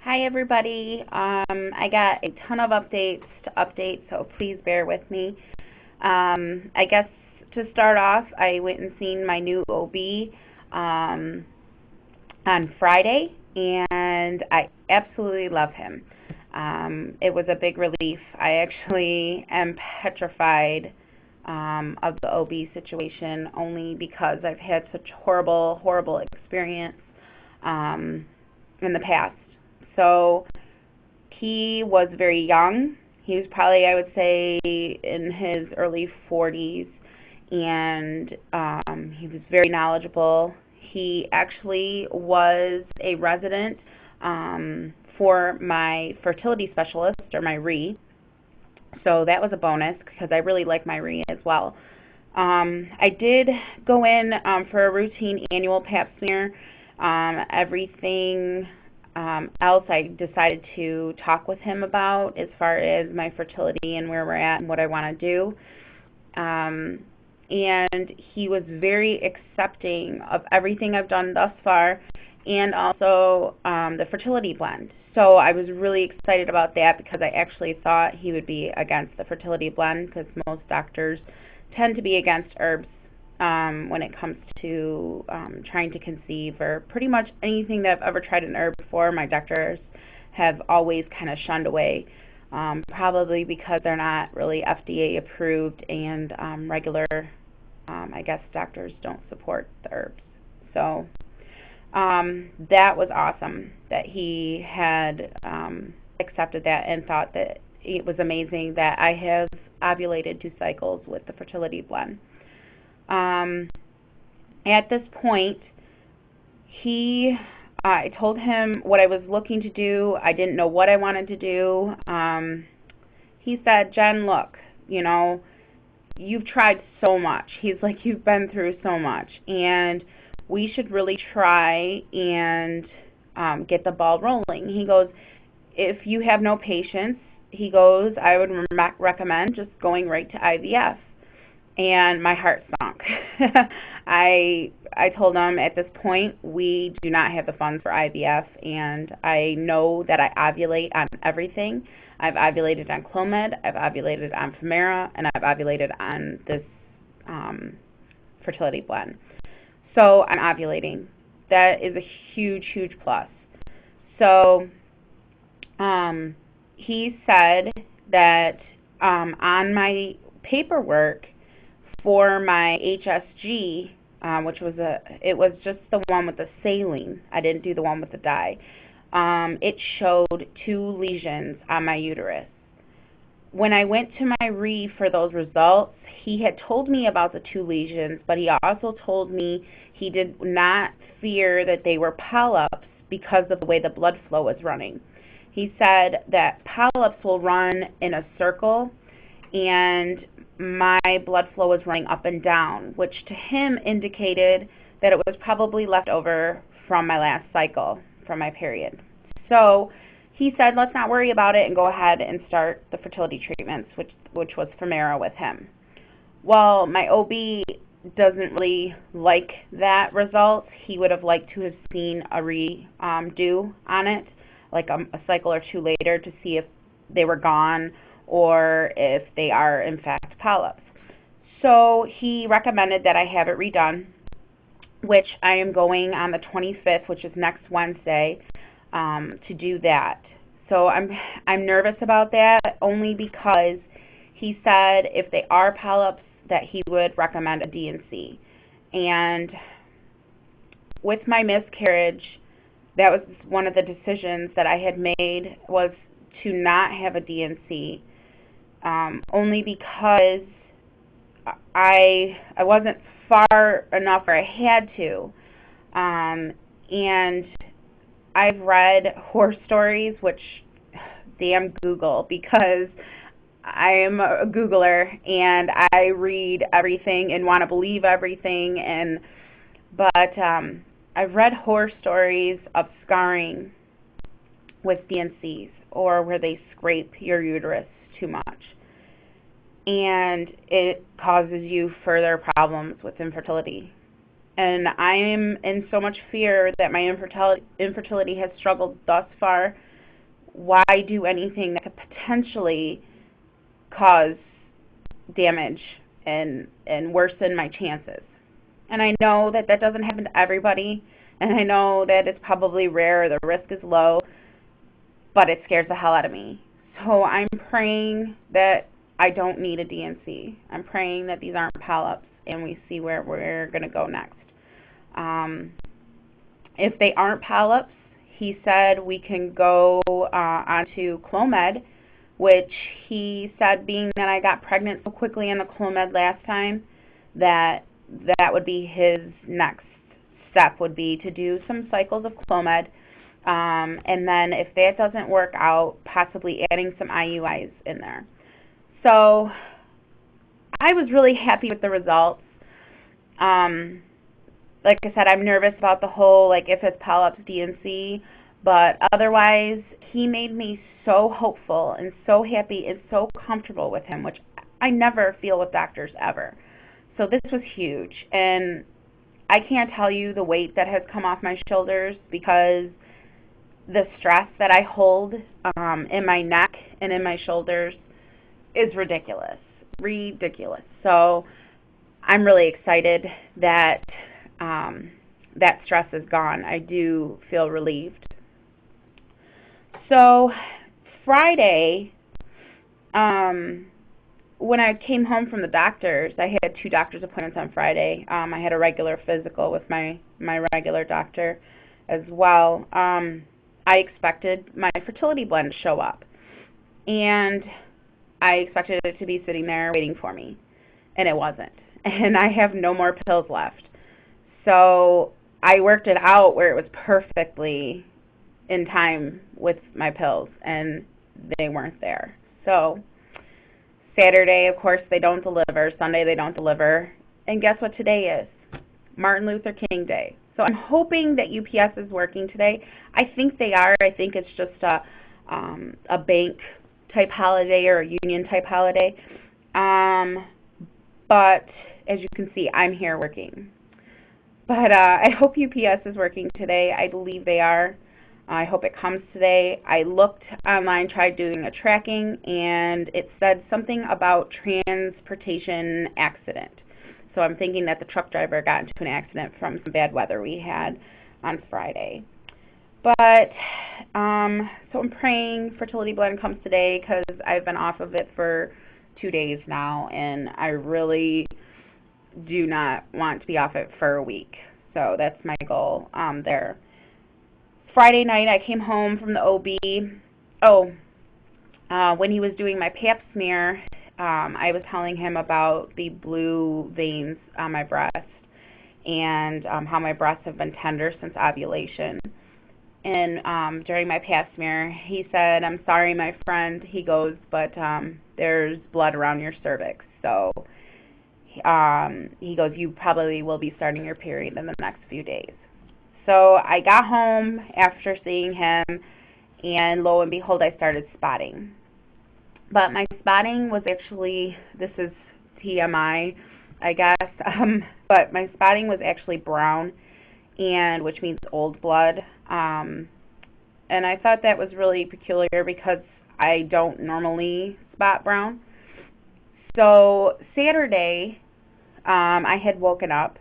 Hi everybody. I got a ton of updates to update, so please bear with me. I guess to start off, I went and seen my new OB on Friday, and I absolutely love him. It was a big relief. I actually am petrified of the OB situation only because I've had such horrible experience in the past. So he was very young. He was probably, I would say, in his early 40s, and he was very knowledgeable. He actually was a resident for my fertility specialist, or my RE, so that was a bonus because I really like my RE as well. I did go in for a routine annual pap smear. Everything else I decided to talk with him about as far as my fertility and where we're at and what I want to do. And he was very accepting of everything I've done thus far, and also the fertility blend. So I was really excited about that because I actually thought he would be against the fertility blend, because most doctors tend to be against herbs when it comes to trying to conceive, or pretty much anything that I've ever tried an herb for. My doctors have always kind of shunned away, probably because they're not really FDA approved, and regular, I guess, doctors don't support the herbs. So that was awesome that he had accepted that and thought that it was amazing that I have ovulated 2 cycles with the fertility blend. At this point, I told him what I was looking to do. I didn't know what I wanted to do. He said, "Jen, look, you've tried so much." He's like, "You've been through so much, and we should really try and get the ball rolling." He goes, "If you have no patience," he goes, "I would recommend just going right to IVF." And my heart sunk. I told him, at this point, we do not have the funds for IVF, and I know that I ovulate on everything. I've ovulated on Clomid, I've ovulated on Femera, and I've ovulated on this fertility blend. So I'm ovulating. That is a huge plus. So he said that on my paperwork for my HSG, which was it was just the one with the saline. I didn't do the one with the dye. It showed 2 lesions on my uterus. When I went to my RE for those results, he had told me about the 2 lesions, but he also told me he did not fear that they were polyps because of the way the blood flow was running. He said that polyps will run in a circle, and my blood flow was running up and down, which to him indicated that it was probably left over from my last cycle, from my period. So he said, let's not worry about it and go ahead and start the fertility treatments, which was Femera with him. Well, my OB doesn't really like that result. He would have liked to have seen a redo on it, like a cycle or 2 later, to see if they were gone or if they are in fact polyps. So he recommended that I have it redone, which I am going on the 25th, which is next Wednesday, to do that. So I'm nervous about that, only because he said if they are polyps that he would recommend a D&C. And with my miscarriage, that was one of the decisions that I had made, was to not have a D&C. Only because I wasn't far enough where I had to. And I've read horror stories, which, damn Google, because I am a Googler and I read everything and want to believe everything. But I've read horror stories of scarring with D&Cs, or where they scrape your uterus too much, and it causes you further problems with infertility. And I am in so much fear that my infertility has struggled thus far why do anything that could potentially cause damage and worsen my chances? And I know that that doesn't happen to everybody, and I know that it's probably rare, the risk is low, but it scares the hell out of me. So I'm praying that I don't need a DNC. I'm praying that these aren't polyps and we see where we're going to go next. If they aren't polyps, he said we can go onto Clomid, which he said, being that I got pregnant so quickly in the Clomid last time, that would be his next step, would be to do some cycles of Clomid. And then if that doesn't work out, possibly adding some IUIs in there. So I was really happy with the results. Like I said, I'm nervous about the whole, like, if it's polyps, DNC, but otherwise, he made me so hopeful and so happy and so comfortable with him, which I never feel with doctors ever. So this was huge, and I can't tell you the weight that has come off my shoulders, because the stress that I hold in my neck and in my shoulders is ridiculous. So I'm really excited that that stress is gone. I do feel relieved. So Friday, when I came home from the doctors, I had 2 doctor's appointments on Friday. I had a regular physical with my regular doctor as well. I expected my fertility blend to show up, and I expected it to be sitting there waiting for me, and it wasn't. And I have no more pills left. So I worked it out where it was perfectly in time with my pills, and they weren't there. So Saturday, of course, they don't deliver. Sunday, they don't deliver. And guess what today is? Martin Luther King Day. So I'm hoping that UPS is working today. I think they are. I think it's just a bank-type holiday or a union-type holiday. But as you can see, I'm here working. But I hope UPS is working today. I believe they are. I hope it comes today. I looked online, tried doing a tracking, and it said something about transportation accident. So I'm thinking that the truck driver got into an accident from some bad weather we had on Friday. But, so I'm praying Fertility Blend comes today, because I've been off of it for 2 days now, and I really do not want to be off it for a week. So that's my goal there. Friday night, I came home from the OB. When he was doing my pap smear, I was telling him about the blue veins on my breast, and how my breasts have been tender since ovulation. And during my pap smear, he said, "I'm sorry, my friend," he goes, "but there's blood around your cervix." So he goes, "You probably will be starting your period in the next few days." So I got home after seeing him, and lo and behold, I started spotting. But my spotting was actually, this is TMI, I guess, but my spotting was actually brown, and which means old blood. And I thought that was really peculiar, because I don't normally spot brown. So Saturday, I had woken up,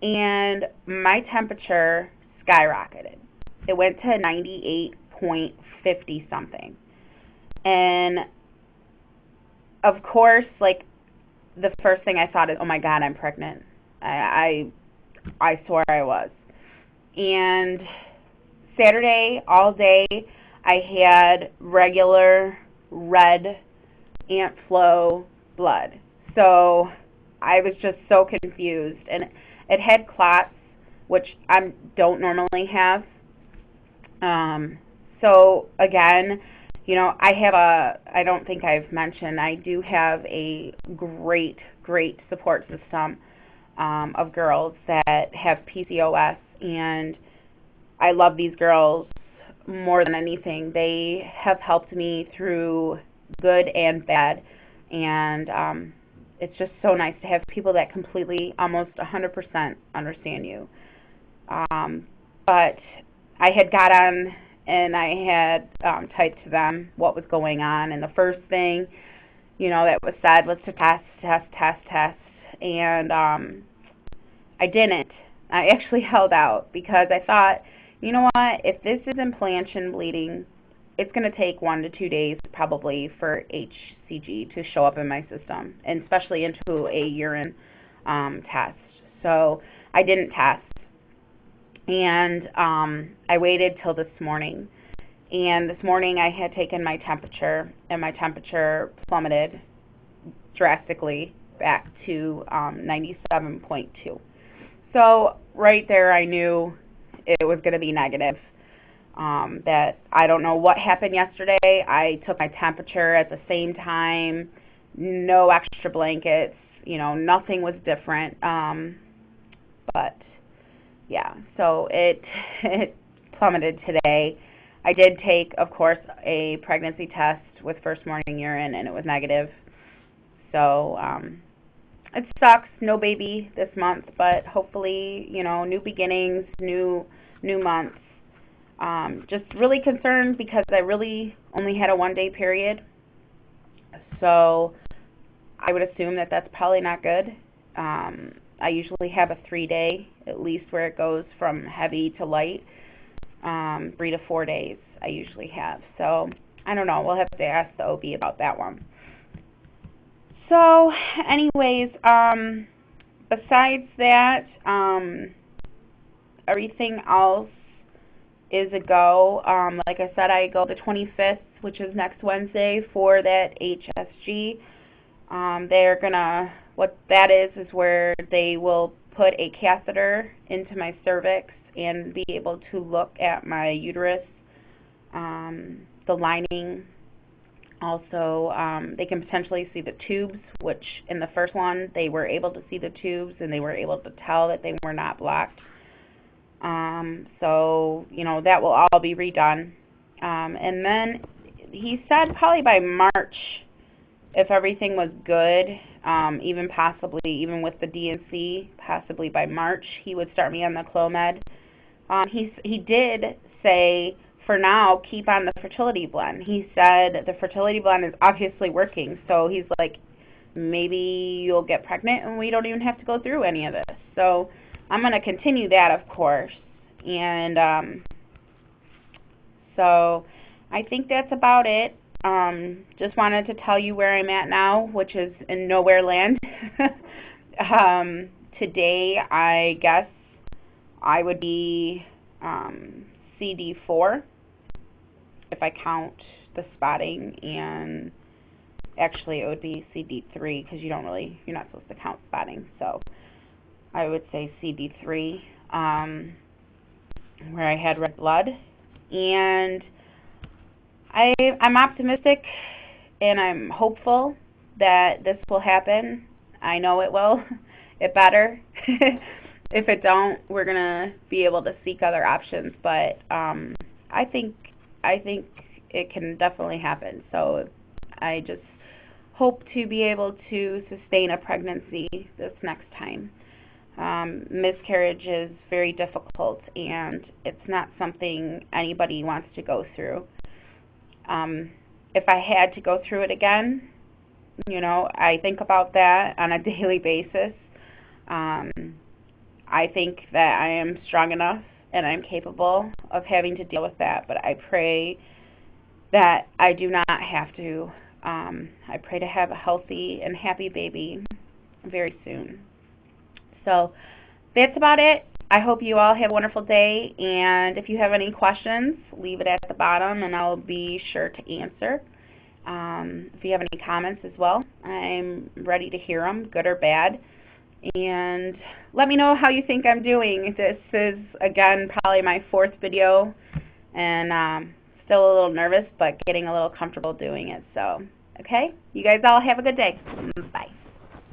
and my temperature skyrocketed. It went to 98.50 something. And of course, like, the first thing I thought is, oh my God, I'm pregnant. I swore I was. And Saturday, all day, I had regular red ant flow blood. So I was just so confused. And it had clots, which I don't normally have. So again, you know, I don't think I've mentioned, I do have a great support system of girls that have PCOS, and I love these girls more than anything. They have helped me through good and bad, and it's just so nice to have people that completely, almost 100% understand you. But I had got on and I had typed to them what was going on. And the first thing, that was said was to test. And I didn't. I actually held out because I thought, you know what, if this is implantation bleeding, it's going to take 1 to 2 days probably for HCG to show up in my system, and especially into a urine test. So I didn't test. And I waited till this morning. And this morning I had taken my temperature, and my temperature plummeted drastically back to 97.2. So right there I knew it was going to be negative. That I don't know what happened yesterday. I took my temperature at the same time, no extra blankets, nothing was different. But yeah, so it plummeted today. I did take, of course, a pregnancy test with first morning urine, and it was negative. So it sucks, no baby this month, but hopefully, new beginnings, new months. Just really concerned because I really only had a 1-day period. So I would assume that that's probably not good. I usually have a 3-day, at least, where it goes from heavy to light. 3 to 4 days I usually have. So I don't know. We'll have to ask the OB about that one. So anyways, besides that, everything else is a go. Like I said, I go the 25th, which is next Wednesday, for that HSG. They're gonna, what that is where they will put a catheter into my cervix and be able to look at my uterus, the lining. Also, they can potentially see the tubes, which in the first one, they were able to see the tubes, and they were able to tell that they were not blocked. So, that will all be redone. And then he said probably by March, if everything was good, even with the DNC, possibly by March, he would start me on the Clomid. He did say, for now, keep on the fertility blend. He said the fertility blend is obviously working, so he's like, maybe you'll get pregnant and we don't even have to go through any of this. So I'm going to continue that, of course. And so I think that's about it. Just wanted to tell you where I'm at now, which is in nowhere land. Today, I guess I would be CD4 if I count the spotting, and actually it would be CD3 because you're not supposed to count spotting. So I would say CD3, where I had red blood. And I'm optimistic and I'm hopeful that this will happen. I know it will. It better. If it don't, we're gonna be able to seek other options. But I think it can definitely happen. So I just hope to be able to sustain a pregnancy this next time. Miscarriage is very difficult, and it's not something anybody wants to go through. If I had to go through it again, I think about that on a daily basis. I think that I am strong enough and I'm capable of having to deal with that, but I pray that I do not have to. I pray to have a healthy and happy baby very soon. So that's about it. I hope you all have a wonderful day, and if you have any questions, leave it at the bottom and I'll be sure to answer. If you have any comments as well, I'm ready to hear them, good or bad. And let me know how you think I'm doing. This is, again, probably my 4th video, and still a little nervous, but getting a little comfortable doing it. So, okay? You guys all have a good day. Bye.